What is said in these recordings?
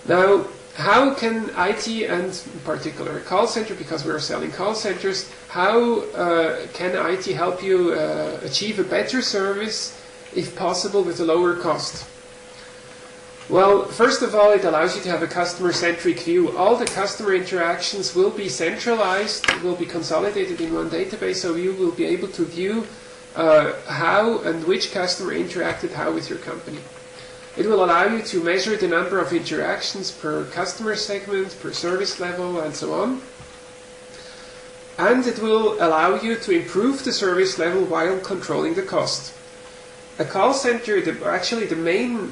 Now, how can IT, and in particular a call center, because we are selling call centers, how can IT help you achieve a better service, if possible, with a lower cost? Well, first of all, it allows you to have a customer-centric view. All the customer interactions will be centralized, will be consolidated in one database, so you will be able to view how and which customer interacted how with your company. It will allow you to measure the number of interactions per customer segment, per service level, and so on. And it will allow you to improve the service level while controlling the cost. A call center, actually the main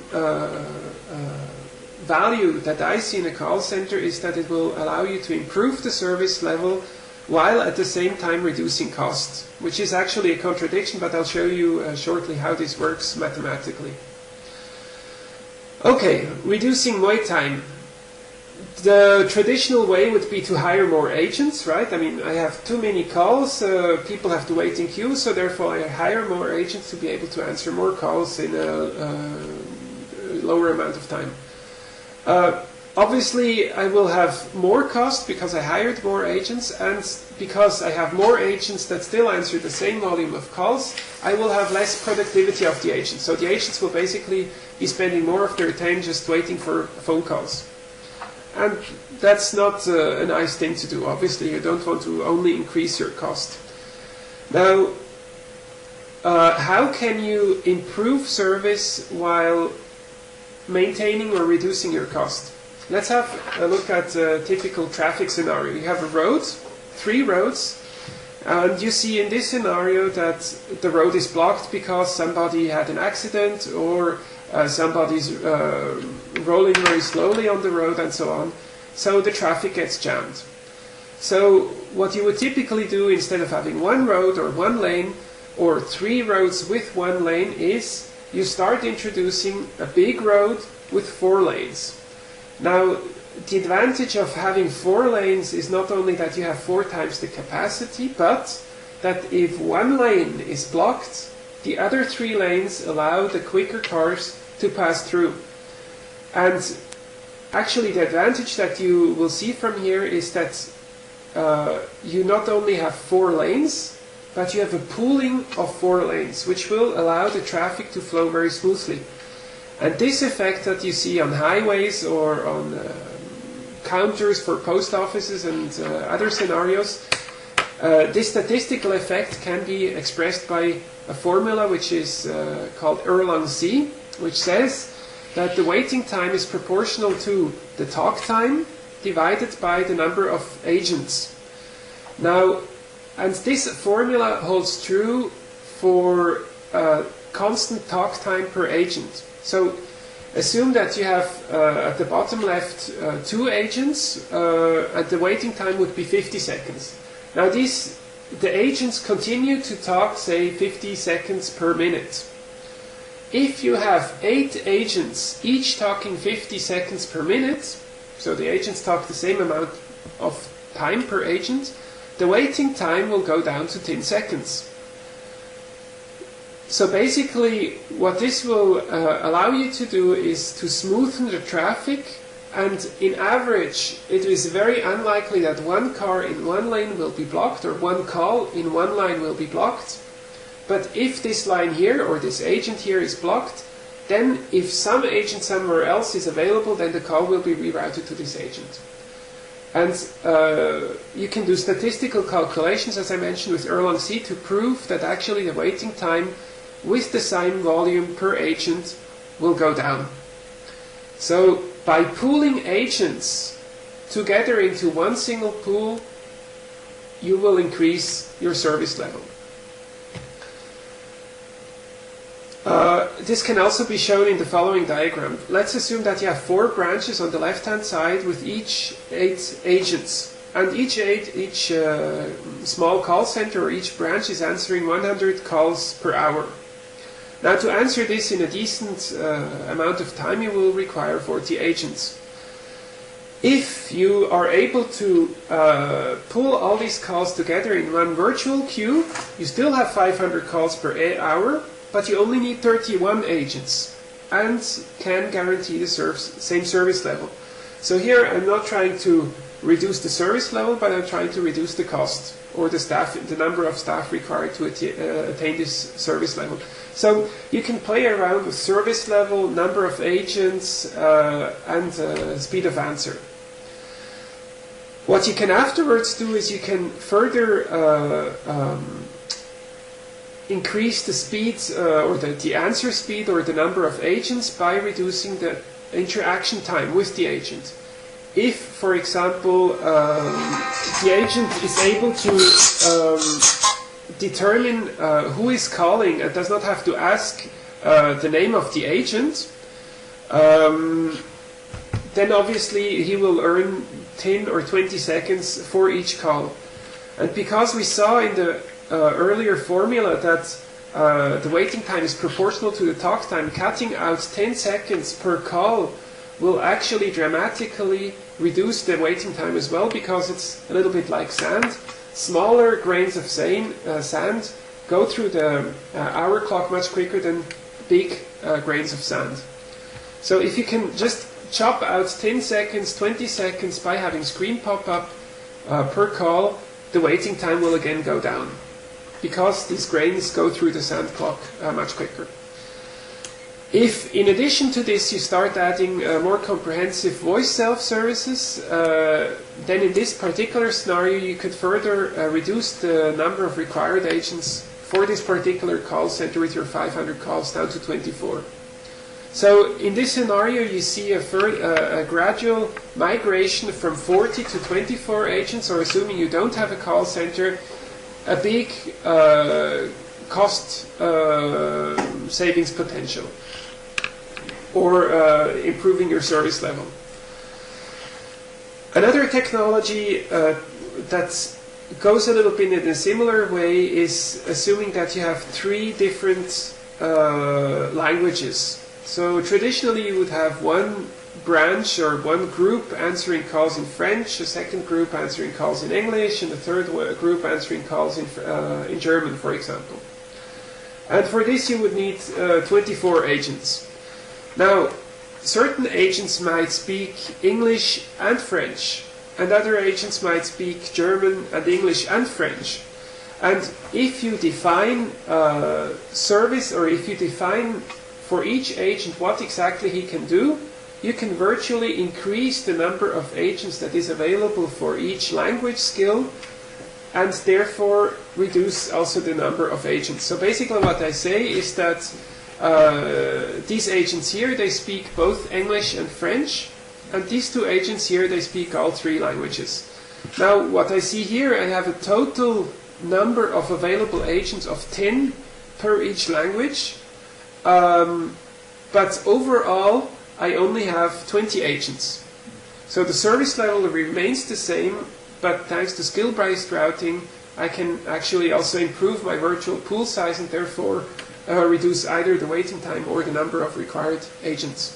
value that I see in a call center is that it will allow you to improve the service level while at the same time reducing costs, which is actually a contradiction, but I'll show you shortly how this works mathematically. Okay, reducing wait time. The traditional way would be to hire more agents, right? I mean, I have too many calls, people have to wait in queue, so therefore I hire more agents to be able to answer more calls in a lower amount of time. Obviously, I will have more cost because I hired more agents, and because I have more agents that still answer the same volume of calls, I will have less productivity of the agents. So the agents will basically be spending more of their time just waiting for phone calls. And that's not a nice thing to do. Obviously, you don't want to only increase your cost. Now, how can you improve service while maintaining or reducing your cost? Let's have a look at a typical traffic scenario. You have a road, 3 roads, and you see in this scenario that the road is blocked because somebody had an accident, or somebody's rolling very slowly on the road, and so on. So the traffic gets jammed. So what you would typically do, instead of having 1 road or 1 lane, or 3 roads with 1 lane, is you start introducing a big road with 4 lanes. Now, the advantage of having 4 lanes is not only that you have 4 times the capacity, but that if 1 lane is blocked, the other 3 lanes allow the quicker cars to pass through. And actually the advantage that you will see from here is that you not only have 4 lanes, but you have a pooling of 4 lanes, which will allow the traffic to flow very smoothly. And this effect that you see on highways or on counters for post offices and other scenarios, this statistical effect can be expressed by a formula which is called Erlang C, which says that the waiting time is proportional to the talk time divided by the number of agents. Now, and this formula holds true for constant talk time per agent. So assume that you have at the bottom left 2 agents, and the waiting time would be 50 seconds. Now the agents continue to talk, say, 50 seconds per minute. If you have 8 agents, each talking 50 seconds per minute, so the agents talk the same amount of time per agent, the waiting time will go down to 10 seconds. So basically, what this will allow you to do is to smoothen the traffic, and in average, it is very unlikely that 1 car in 1 lane will be blocked, or 1 call in 1 line will be blocked. But if this line here, or this agent here, is blocked, then if some agent somewhere else is available, then the call will be rerouted to this agent. And you can do statistical calculations, as I mentioned, with Erlang C to prove that actually the waiting time with the same volume per agent will go down. So by pooling agents together into 1 single pool, you will increase your service level. This can also be shown in the following diagram. Let's assume that you have 4 branches on the left-hand side with each 8 agents. And each small call center or each branch is answering 100 calls per hour. Now, to answer this in a decent amount of time, you will require 40 agents. If you are able to pull all these calls together in 1 virtual queue, you still have 500 calls per hour, but you only need 31 agents and can guarantee the same service level. So here I'm not trying to reduce the service level, but I'm trying to reduce the cost or the number of staff required to attain this service level. So you can play around with service level, number of agents, and speed of answer. What you can afterwards do is you can further increase the speed or the answer speed or the number of agents by reducing the interaction time with the agent. If, for example, the agent is able to determine who is calling and does not have to ask the name of the agent, then obviously he will earn 10 or 20 seconds for each call. And because we saw in the earlier formula that the waiting time is proportional to the talk time, cutting out 10 seconds per call will actually dramatically reduce the waiting time as well, because it's a little bit like sand. Smaller grains of sand go through the hour clock much quicker than big grains of sand. So if you can just chop out 10 seconds, 20 seconds by having screen pop-up per call, the waiting time will again go down, because these grains go through the sand clock much quicker. If, in addition to this, you start adding more comprehensive voice self-services, then in this particular scenario you could further reduce the number of required agents for this particular call center with your 500 calls down to 24. So in this scenario you see a gradual migration from 40 to 24 agents, or assuming you don't have a call center, a big cost savings potential, or improving your service level. Another technology that goes a little bit in a similar way is assuming that you have 3 different languages. So traditionally you would have one branch or one group answering calls in French, a second group answering calls in English, and a third group answering calls in German, for example. And for this you would need 24 agents. Now, certain agents might speak English and French, and other agents might speak German and English and French. And if you define service, or if you define for each agent what exactly he can do, you can virtually increase the number of agents that is available for each language skill, and therefore reduce also the number of agents. So basically what I say is that these agents here, they speak both English and French, and these 2 agents here, they speak all 3 languages. Now what I see here, I have a total number of available agents of 10 per each language, but overall I only have 20 agents. So the service level remains the same, but thanks to skill-based routing I can actually also improve my virtual pool size and therefore reduce either the waiting time or the number of required agents.